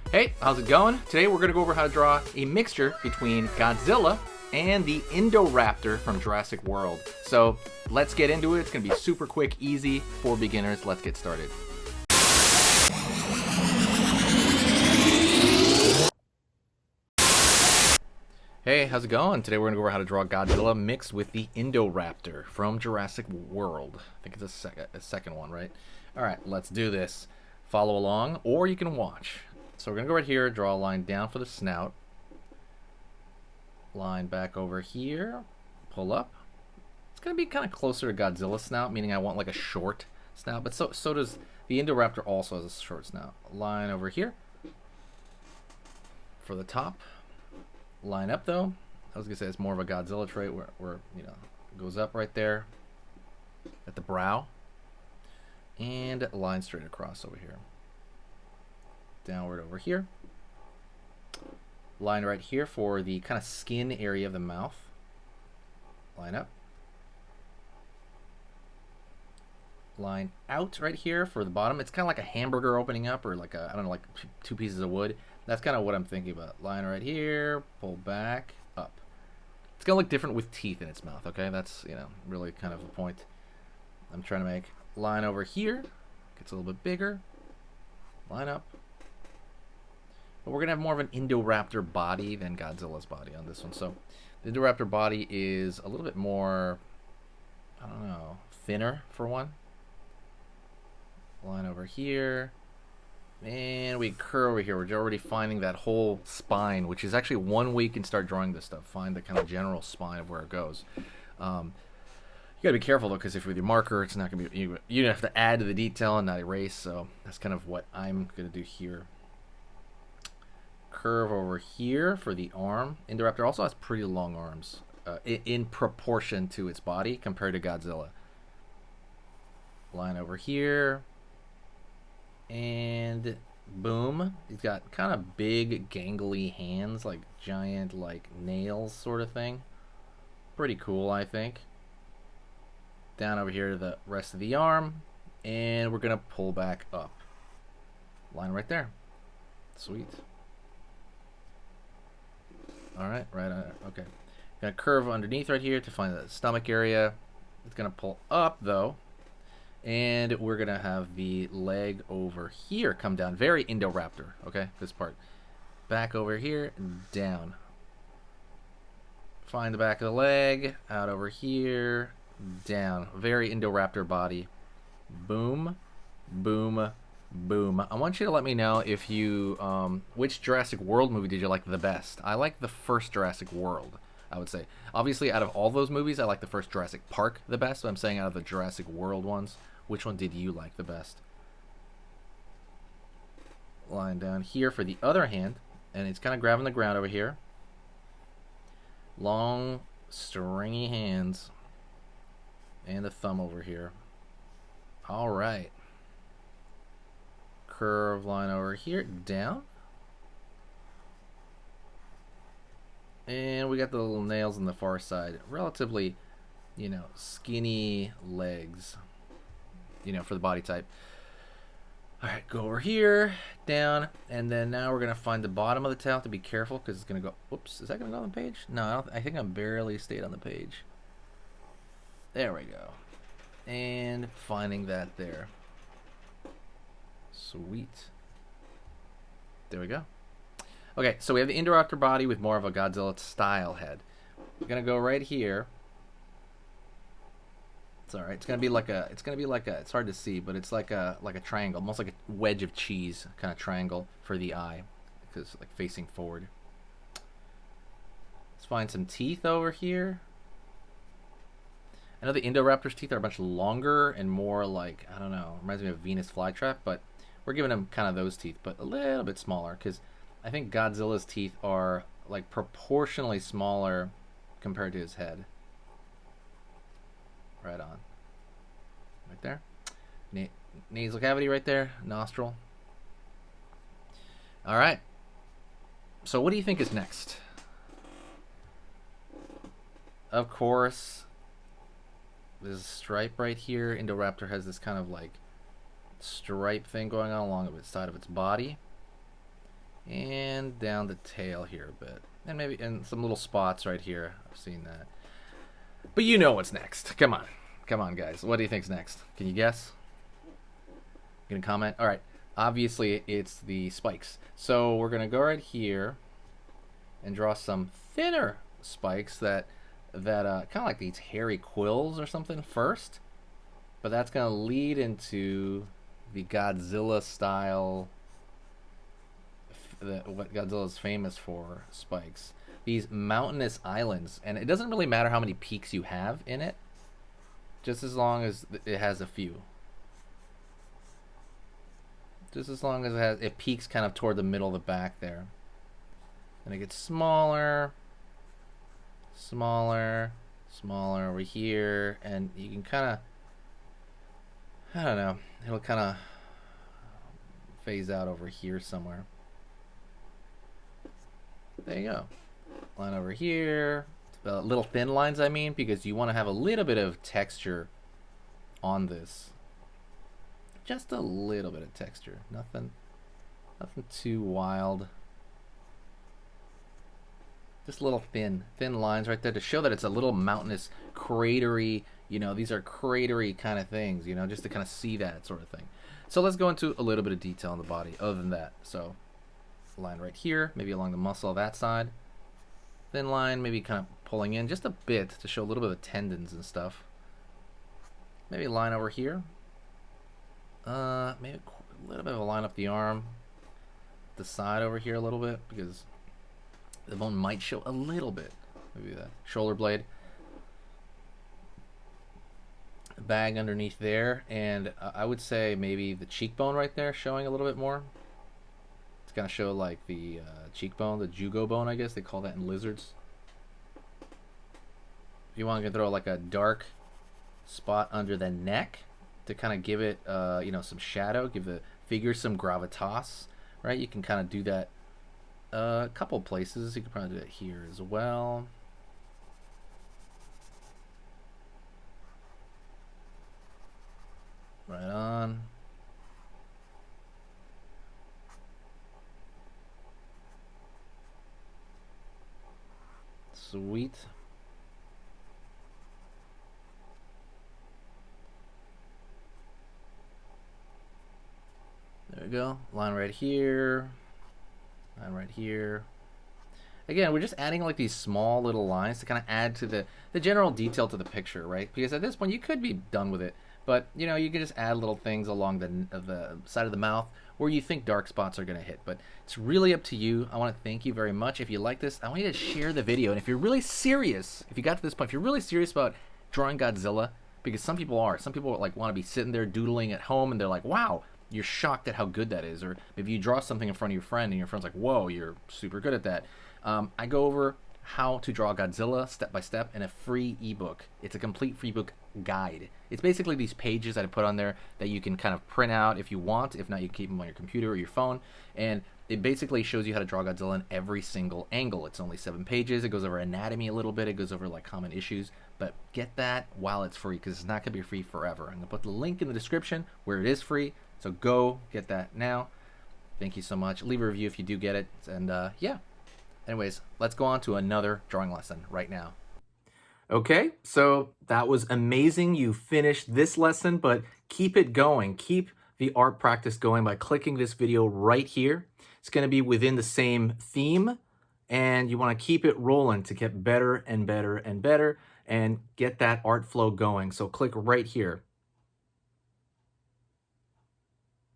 Hey, how's it going? Today we're going to go over how to draw a mixture between Godzilla and the Indoraptor from Jurassic World. So let's get into it. It's going to be super quick, easy for beginners. Let's get started. Hey, how's it going? Today we're going to go over how to draw Godzilla mixed with the Indoraptor from Jurassic World. I think it's a second one, right? All right, let's do this. Follow along, or you can watch. So we're going to go right here, draw a line down for the snout. Line back over here, pull up. It's going to be kind of closer to Godzilla's snout, meaning I want like a short snout, but so does the Indoraptor also has a short snout. Line over here for the top. Line up though. I was going to say it's more of a Godzilla trait where you know, it goes up right there at the brow. And line straight across over here. Downward over here. Line right here for the kind of skin area of the mouth. Line up. Line out right here for the bottom. It's kind of like a hamburger opening up, or like a, I don't know, like two pieces of wood. That's kind of what I'm thinking about. Line right here, pull back, up. It's gonna look different with teeth in its mouth, okay? That's, you know, really kind of the point I'm trying to make. Line over here, gets a little bit bigger. Line up. But we're going to have more of an Indoraptor body than Godzilla's body on this one. So the Indoraptor body is a little bit more, I don't know, thinner for one. Line over here. And we curve over here. We're already finding that whole spine, which is actually one way you can start drawing this stuff. Find the kind of general spine of where it goes. You got to be careful, though, because if with your marker, it's not going to be, you have to add to the detail and not erase. So that's kind of what I'm going to do here. Curve over here for the arm. Indoraptor also has pretty long arms in proportion to its body compared to Godzilla. Line over here. And boom. He's got kind of big gangly hands, like giant like nails sort of thing. Pretty cool, I think. Down over here to the rest of the arm. And we're going to pull back up. Line right there. Sweet. Alright, right on it. Okay. Gonna curve underneath right here to find the stomach area. It's gonna pull up though. And we're gonna have the leg over here come down. Very Indoraptor, okay? This part. Back over here and down. Find the back of the leg. Out over here. Down. Very Indoraptor body. Boom. Boom. Boom. I want you to let me know if you which Jurassic World movie did you like the best? I like the first Jurassic World, I would say. Obviously, out of all those movies, I like the first Jurassic Park the best. But I'm saying out of the Jurassic World ones, which one did you like the best? Line down here for the other hand, and it's kind of grabbing the ground over here. Long, stringy hands, and the thumb over here. All right. Curve line over here, down. And we got the little nails on the far side. Relatively, you know, skinny legs, you know, for the body type. Alright, go over here, down, and then now we're going to find the bottom of the tail. Have to be careful because it's going to go, oops, is that going to go on the page? No, I think I barely stayed on the page. There we go. And finding that there. Sweet. There we go. Okay, so we have the Indoraptor body with more of a Godzilla style head. We're gonna go right here. It's all right. It's gonna be like a. It's hard to see, but it's like a triangle, almost like a wedge of cheese kind of triangle for the eye, because like facing forward. Let's find some teeth over here. I know the Indoraptor's teeth are a bunch longer and more like, I don't know, reminds me of Venus flytrap, but we're giving him kind of those teeth, but a little bit smaller, because I think Godzilla's teeth are like proportionally smaller compared to his head. Right on. Right there. Nasal cavity right there. Nostril. All right. So what do you think is next? Of course, there's a stripe right here. Indoraptor has this kind of like stripe thing going on along the side of its body. And down the tail here a bit. And maybe in some little spots right here. I've seen that. But you know what's next. Come on. Come on, guys. What do you think's next? Can you guess? You gonna comment? All right. Obviously, it's the spikes. So we're gonna go right here and draw some thinner spikes that kind of like these hairy quills or something first. But that's gonna lead into the Godzilla style, what Godzilla's famous for, spikes. These mountainous islands, and it doesn't really matter how many peaks you have in it, just as long as it has a few. Just as long as it peaks kind of toward the middle of the back there. And it gets smaller, smaller, smaller over here, and you can kind of, I don't know, it'll kind of phase out over here somewhere. There you go. Line over here. Little thin lines, I mean, because you want to have a little bit of texture on this. Just a little bit of texture. Nothing too wild. Just little thin lines right there to show that it's a little mountainous, cratery, you know, these are cratery kind of things, you know, just to kind of see that sort of thing. So let's go into a little bit of detail on the body other than that. So line right here, maybe along the muscle of that side. Thin line, maybe kind of pulling in just a bit to show a little bit of tendons and stuff. Maybe a line over here. Maybe a little bit of a line up the arm. The side over here a little bit, because the bone might show a little bit. Maybe that shoulder blade. A bag underneath there, and I would say maybe the cheekbone right there showing a little bit more. It's gonna show like the cheekbone, the jugo bone, I guess they call that in lizards. If you want to throw like a dark spot under the neck to kind of give it, you know, some shadow, give the figure some gravitas, right? You can kind of do that a couple places. You could probably do it here as well. Right on. Sweet. There we go. Line right here. Line right here. Again, we're just adding like these small little lines to kind of add to the general detail to the picture, right? Because at this point you could be done with it, but you know, you can just add little things along the side of the mouth where you think dark spots are going to hit. But it's really up to you. I want to thank you very much. If you like this, I want you to share the video. And if you're really serious, if you got to this point, if you're really serious about drawing Godzilla, because some people like want to be sitting there doodling at home and they're like, wow, you're shocked at how good that is. Or maybe you draw something in front of your friend and your friend's like, whoa, you're super good at that. I go over how to draw Godzilla step by step in a free ebook. It's a complete free book guide. It's basically these pages that I put on there that you can kind of print out if you want. If not, you can keep them on your computer or your phone. And it basically shows you how to draw Godzilla in every single angle. It's only 7 pages. It goes over anatomy a little bit. It goes over like common issues. But get that while it's free, because it's not going to be free forever. I'm going to put the link in the description where it is free. So go get that now. Thank you so much. Leave a review if you do get it. And yeah. Anyways, let's go on to another drawing lesson right now. Okay, so that was amazing. You finished this lesson, but keep it going. Keep the art practice going by clicking this video right here. It's going to be within the same theme, and you want to keep it rolling to get better and better and better and get that art flow going. So click right here.